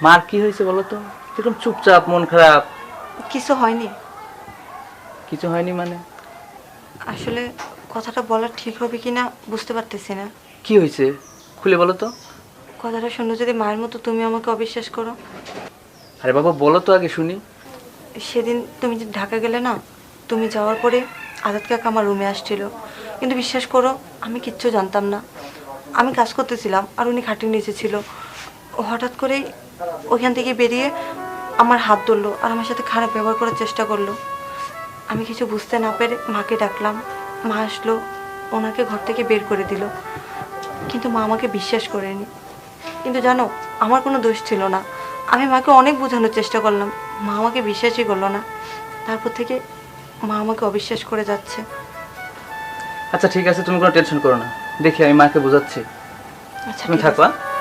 মার কি হয়েছে বলো তো? এরকম চুপচাপ, মন খারাপ। কিছু হয়নি। কিছু হয়নি মানে? আসলে কথাটা বলা ঠিক হবে কিনা বুঝতে পারতেছি না। কি হয়েছে খুলে বলো তো। কথাটা শুনে যদি মায়ের মতো তুমি আমাকে অবিশ্বাস করো। আরে বাবা বলো তো আগে শুনি। সেদিন তুমি যে ঢাকা গেলে না, তুমি যাওয়ার পরে আজাদ কাকা আমার রুমে আসছিল, কিন্তু বিশ্বাস করো আমি কিচ্ছু জানতাম না। আমি কাজ করতেছিলাম আর উনি খাটের নিচে ছিল। হঠাৎ করেই ওইখান থেকে বেরিয়ে আমার হাত ধরলো আর আমার সাথে খারাপ ব্যবহার করার চেষ্টা করলো। আমি কিছু বুঝতে না পেরে মাকে ডাকলাম। মা আসলো, ওনাকে ঘর থেকে বের করে দিল, কিন্তু মা আমাকে বিশ্বাস করেনি। কিন্তু জানো, আমার কোনো দোষ ছিল না। আমি মাকে অনেক বোঝানোর চেষ্টা করলাম, মা আমাকে বিশ্বাসই করলো না। তারপর থেকে মা আমাকে অবিশ্বাস করে যাচ্ছে। আচ্ছা ঠিক আছে, তুমি কোনো টেনশন করো না, দেখি আমি মাকে বোঝাচ্ছি। আচ্ছা তুমি ঠিক থাকো। আছে।